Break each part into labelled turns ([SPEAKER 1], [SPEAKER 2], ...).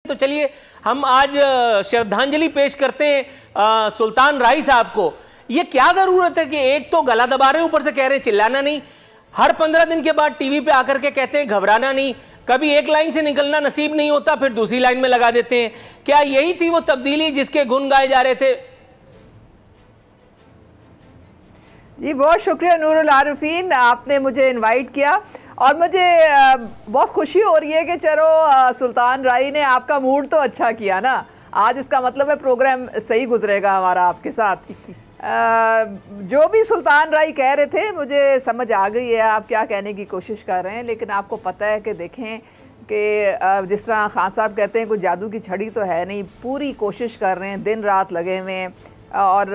[SPEAKER 1] तो चलिए हम आज श्रद्धांजलि पेश करते हैं सुल्तान राई साहब को। ये क्या जरूरत है कि एक तो गला दबा रहे हैं, ऊपर से कह रहे हैं चिल्लाना नहीं, हर 15 दिन के बाद टीवी पे आकर के कहते हैं घबराना नहीं, कभी एक लाइन से निकलना नसीब नहीं होता फिर दूसरी लाइन में लगा देते हैं। क्या यही थी वो तब्दीली जिसके गुण गाए जा रहे थे?
[SPEAKER 2] जी बहुत शुक्रिया नूरुल आरिफीन, आपने मुझे इनवाइट किया और मुझे बहुत खुशी हो रही है कि चलो सुल्तान राई ने आपका मूड तो अच्छा किया ना। आज इसका मतलब है प्रोग्राम सही गुजरेगा हमारा आपके साथ। जो भी सुल्तान राई कह रहे थे मुझे समझ आ गई है आप क्या कहने की कोशिश कर रहे हैं, लेकिन आपको पता है कि देखें कि जिस तरह खान साहब कहते हैं कोई जादू की छड़ी तो है नहीं, पूरी कोशिश कर रहे हैं, दिन रात लगे हुए हैं। और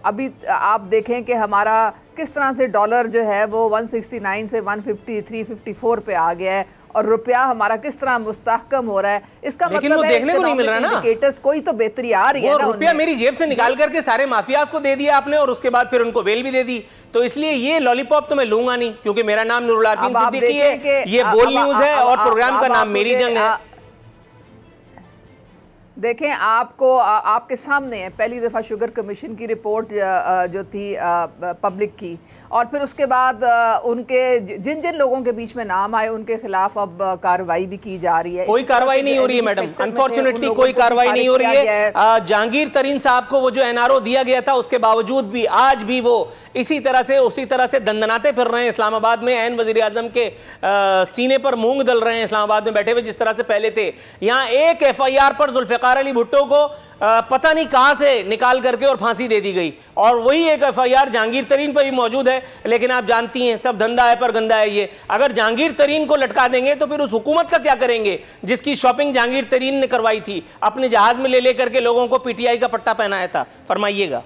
[SPEAKER 2] अभी आप देखें कि हमारा किस तरह से डॉलर जो है वो 169 से 150 354 पे आ गया है और रुपया हमारा किस तरह मुस्तहकम हो रहा है। इसका मतलब वो
[SPEAKER 1] देखने को नहीं मिल रहा ना,
[SPEAKER 2] इंडिकेटर्स कोई तो बेहतरी आ रही है ना।
[SPEAKER 1] रुपया मेरी जेब से निकाल करके सारे माफियाज को दे दिया आपने और उसके बाद फिर उनको बेल भी दे दी, तो इसलिए ये लॉलीपॉप तो मैं लूंगा नहीं, क्योंकि मेरा नाम नूरुल आरिफीन सिद्दीकी है, ये बोल न्यूज है और प्रोग्राम का नाम मेरी जंग है।
[SPEAKER 2] देखें आपके सामने है, पहली दफ़ा शुगर कमीशन की रिपोर्ट जो थी पब्लिक की, और फिर उसके बाद उनके जिन जिन लोगों के बीच में नाम आए उनके खिलाफ अब कार्रवाई भी की जा रही है।
[SPEAKER 1] कोई कार्रवाई नहीं हो रही है मैडम, अनफॉर्चुनेटली कोई कार्रवाई नहीं हो रही है। जहांगीर तरीन साहब को वो जो एनआरओ दिया गया था उसके बावजूद भी आज भी वो उसी तरह से दंदनाते फिर रहे हैं इस्लामाबाद में, एन वजीर आजम के सीने पर मूंग दल रहे हैं इस्लामाबाद में बैठे हुए जिस तरह से पहले थे। यहाँ एक FIR पर जुल्फिकार अली भुट्टो को पता नहीं कहां से निकाल करके और फांसी दे दी गई, और वही एक FIR जहांगीर तरीन पर भी मौजूद है। लेकिन आप जानती हैं सब धंधा है पर गंदा है ये। अगर जहांगीर तरीन को लटका देंगे तो फिर उस हुकूमत का क्या करेंगे जिसकी शॉपिंग जहांगीर तरीन ने करवाई थी, अपने जहाज में ले लेकर के लोगों को PTI का पट्टा पहनाया था। फरमाइएगा।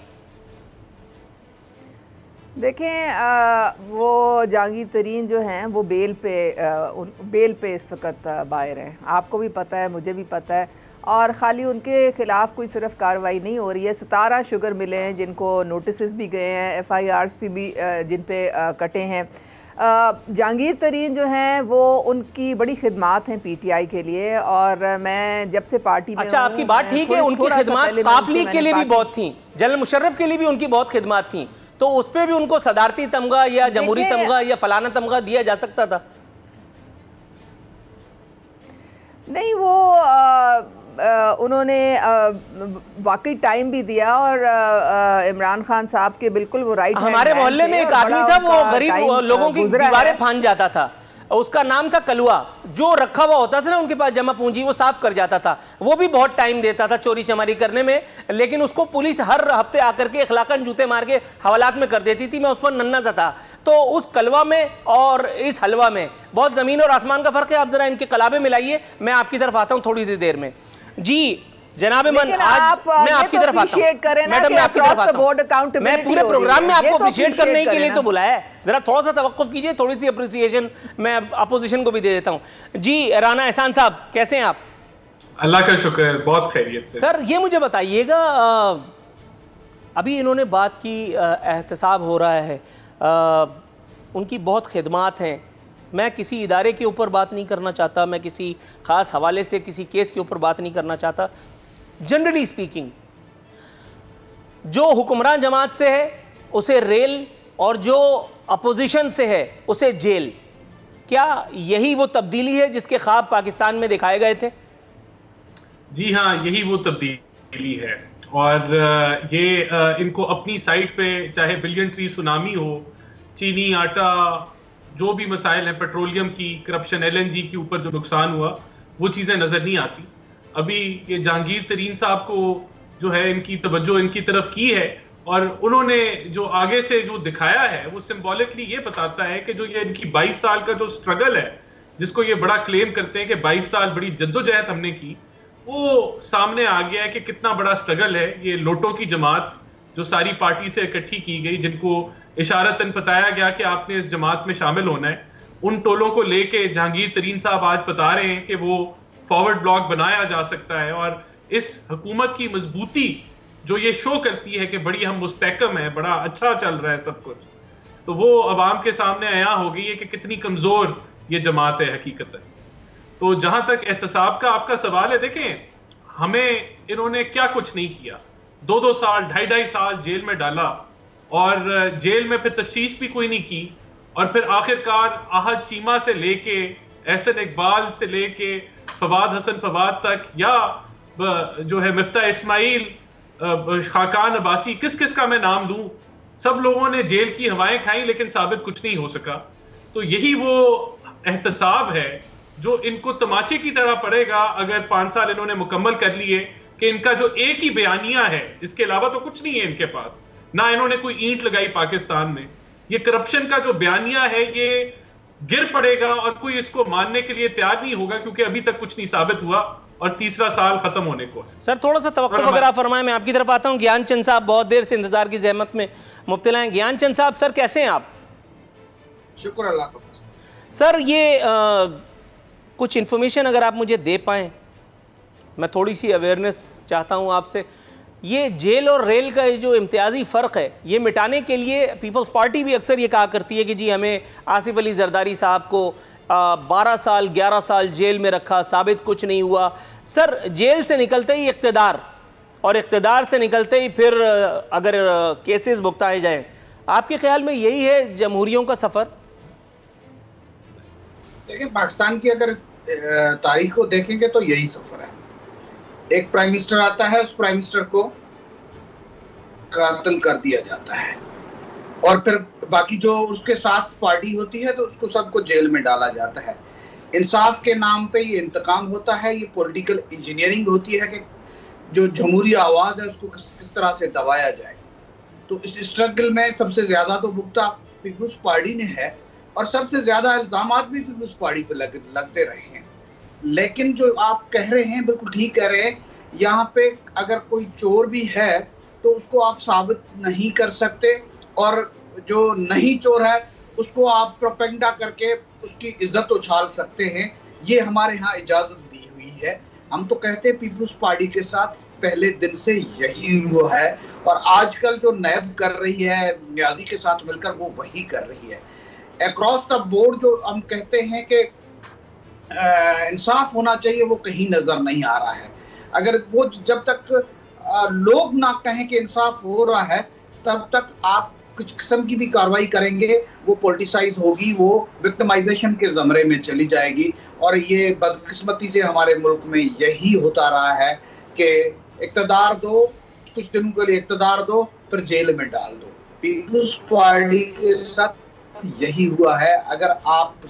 [SPEAKER 2] देखें वो जहांगीर तरीन जो हैं वो बेल पे इस वक्त बाहर हैं, आपको भी पता है मुझे भी पता है, और ख़ाली उनके ख़िलाफ़ कोई सिर्फ कार्रवाई नहीं हो रही है। 17 शुगर मिले हैं जिनको नोटिस भी गए हैं, FIRs भी जिन पे कटे हैं। जहांगीर तरीन जो हैं वो उनकी बड़ी खिदमात हैं PTI के लिए, और मैं जब से पार्टी में
[SPEAKER 1] अच्छा आपकी बात ठीक है, उनकी खिदमात काफ लीग के लिए भी बहुत थी, जनरल मुशर्रफ के लिए भी उनकी बहुत खिदमात थी, तो उस पर भी उनको सदारती तमगा या जमहूरी तमगा या फलाना तमगा दिया जा सकता था।
[SPEAKER 2] नहीं वो उन्होंने वाकई टाइम भी दिया, और इमरान खान साहब के बिल्कुल वो राइट।
[SPEAKER 1] हमारे मोहल्ले में एक आदमी था वो गरीब लोगों की दीवारें फांद जाता था, उसका नाम था कलुआ, जो रखा हुआ होता था ना उनके पास जमा पूंजी वो साफ कर जाता था, वो भी बहुत टाइम देता था चोरी चमारी करने में, लेकिन उसको पुलिस हर हफ्ते आकर के अखलाकन जूते मार के हवालात में कर देती थी। मैं उस पर नन्ना सा था, तो उस कलवा में और इस हलवा में बहुत जमीन और आसमान का फर्क है। आप जरा इनके कलाबे मिलाइए, मैं आपकी तरफ आता हूँ थोड़ी सी देर में। जी जनाब मन, आज मैं आपकी तरफ आता हूँ मैडम, मैं आपकी तरफ आता हूँ, मैं पूरे प्रोग्राम में आपको अप्रिशिएट करने के लिए तो बुलाया है, जरा थोड़ा सा तवक्कुफ कीजिए, थोड़ी सी अप्रिसिएशन मैं अपोजिशन को भी दे देता हूँ। जी राना एहसान साहब कैसे हैं आप?
[SPEAKER 3] अल्लाह का शुक्र, बहुत खैरियत से।
[SPEAKER 1] सर ये मुझे बताइएगा, अभी इन्होंने बात की एहतसाब हो रहा है, उनकी बहुत खिदमात हैं, मैं किसी इदारे के ऊपर बात नहीं करना चाहता, मैं किसी ख़ास हवाले से किसी केस के ऊपर बात नहीं करना चाहता, जनरली स्पीकिंग जो हुक्मरान जमात से है उसे रेल और जो अपोजिशन से है उसे जेल, क्या यही वो तब्दीली है जिसके ख्वाब पाकिस्तान में दिखाए गए थे?
[SPEAKER 3] जी हाँ, यही वो तब्दीली है, और ये इनको अपनी साइड पे चाहे बिलियन ट्री सुनामी हो, चीनी आटा, जो भी मसाइल हैं, पेट्रोलियम की करप्शन, LNG के ऊपर जो नुकसान हुआ वो चीज़ें नज़र नहीं आती। अभी ये जहांगीर तरीन साहब को जो है इनकी तवज्जो इनकी तरफ की है, और उन्होंने जो आगे से जो दिखाया है वो सिंबॉलिकली ये बताता है कि जो ये इनकी 22 साल का जो स्ट्रगल है, जिसको ये बड़ा क्लेम करते हैं कि 22 साल बड़ी जद्दोजहद हमने की, वो सामने आ गया है कि कितना बड़ा स्ट्रगल है। ये लोटों की जमात जो सारी पार्टी से इकट्ठी की गई, जिनको इशारतन बताया गया कि आपने इस जमात में शामिल होना है, उन टोलों को लेके जहांगीर तरीन साहब आज बता रहे हैं कि वो फॉरवर्ड ब्लॉक बनाया जा सकता है, और इस हुकूमत की मजबूती जो ये शो करती है कि बड़ी हम मुस्तहकम है, बड़ा अच्छा चल रहा है सब कुछ, तो वो अवाम के सामने आया हो गई है कि कितनी कमजोर ये जमात है हकीकत है। तो जहां तक एहतसाब का आपका सवाल है, देखें हमें इन्होंने क्या कुछ नहीं किया। 2-2 साल 2.5 साल जेल में डाला और जेल में फिर तफ्तीश भी कोई नहीं की, और फिर आखिरकार आहद चीमा से लेके एहसन इकबाल से लेके फवाद हसन फवाद तक, या जो है मिफ्ता इस्माइल, खाकान अब्बासी, किस किस का मैं नाम लूं, सब लोगों ने जेल की हवाएं खाई लेकिन साबित कुछ नहीं हो सका। तो यही वो एहतसाब है जो इनको तमाचे की तरह पड़ेगा अगर 5 साल इन्होंने मुकम्मल कर लिए, कि इनका जो एक ही बयानिया है, इसके अलावा तो कुछ नहीं है इनके पास, ना इन्होंने कोई ईंट लगाई पाकिस्तान में। ये करप्शन का जो बयानिया है ये गिर पड़ेगा और कोई इसको मानने के लिए तैयार नहीं होगा, क्योंकि अभी तक कुछ नहीं साबित हुआ और तीसरा साल खत्म होने को है।
[SPEAKER 1] सर थोड़ा सा तवक्कुफ अगर आप फरमाएं, मैं आपकी तरफ आता हूं। ज्ञानचंद साहब बहुत देर से इंतजार की जहमत में मुब्तला हैं। ज्ञानचंद साहब सर कैसे हैं आप?
[SPEAKER 4] शुक्र अल्लाह का।
[SPEAKER 1] सर ये कुछ इन्फॉर्मेशन अगर आप मुझे दे पाएं, मैं थोड़ी सी अवेयरनेस चाहता हूं आपसे। ये जेल और रेल का जो इम्तियाजी फ़र्क है, ये मिटाने के लिए पीपल्स पार्टी भी अक्सर ये कहा करती है कि जी हमें आसिफ अली जरदारी साहब को 12 साल 11 साल जेल में रखा, साबित कुछ नहीं हुआ। सर जेल से निकलते ही इक़्तिदार, और इक़्तिदार से निकलते ही फिर अगर केसेस भुगताए जाएं, आपके ख्याल में यही है जमहूरियों का सफ़र?
[SPEAKER 4] देखिए, पाकिस्तान की अगर तारीख को देखेंगे तो यही सफ़र है। एक प्राइम मिनिस्टर आता है, उस प्राइम मिनिस्टर को कत्ल कर दिया जाता है, और फिर बाकी जो उसके साथ पार्टी होती है तो उसको सबको जेल में डाला जाता है। इंसाफ के नाम पे ये इंतकाम होता है, ये पॉलिटिकल इंजीनियरिंग होती है कि जो जमहूरी आवाज़ है उसको किस तरह से दबाया जाए। तो इस स्ट्रगल में सबसे ज़्यादा तो भुगता पीपुल्स पार्टी ने है, और सबसे ज़्यादा इल्ज़ामात भी पीपुल्स पार्टी पे लगते रहे हैं। लेकिन जो आप कह रहे हैं बिल्कुल ठीक कह रहे हैं, यहाँ पे अगर कोई चोर भी है तो उसको आप साबित नहीं कर सकते, और जो नहीं चोर है उसको आप प्रोपेगेंडा करके उसकी इज्जत उछाल सकते हैं। ये हमारे यहाँ इजाज़त दी हुई है। हम तो कहते हैं पीपुल्स पार्टी के साथ पहले दिन से यही हुआ है, और आजकल जो नैब कर रही है न्याजी के साथ मिलकर, वो वही कर रही है। अक्रॉस द बोर्ड जो हम कहते हैं कि इंसाफ होना चाहिए, वो कहीं नजर नहीं आ रहा है। अगर वो जब तक लोग ना कहें कि इंसाफ हो रहा है, तब तक आप कुछ किस्म की भी कार्रवाई करेंगे वो पॉलिटिसाइज होगी, वो विक्टिमाइजेशन के ज़मरे में चली जाएगी। और ये बदकिस्मती से हमारे मुल्क में यही होता रहा है कि इक़्तिदार दो, कुछ दिनों के लिए इक़्तिदार दो, फिर जेल में डाल दो। पीपुल्स पार्टी के साथ यही हुआ है। अगर आप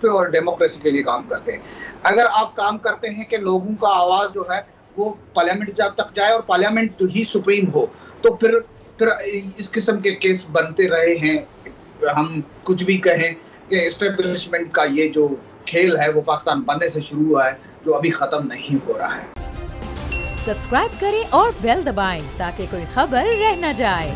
[SPEAKER 4] और डेमोक्रेसी के लिए काम करते हैं, अगर आप काम करते हैं कि लोगों का आवाज़ जो है वो पार्लियामेंट जब तक जाए, और पार्लियामेंट जो ही सुप्रीम हो, तो फिर इस किस्म के केस बनते रहे हैं। हम कुछ भी कहें कि एस्टेब्लिशमेंट का ये जो खेल है वो पाकिस्तान बनने से शुरू हुआ है, जो अभी ख़त्म नहीं हो रहा है।
[SPEAKER 5] सब्सक्राइब करें और बेल दबाएं ताकि कोई खबर रह न जाए।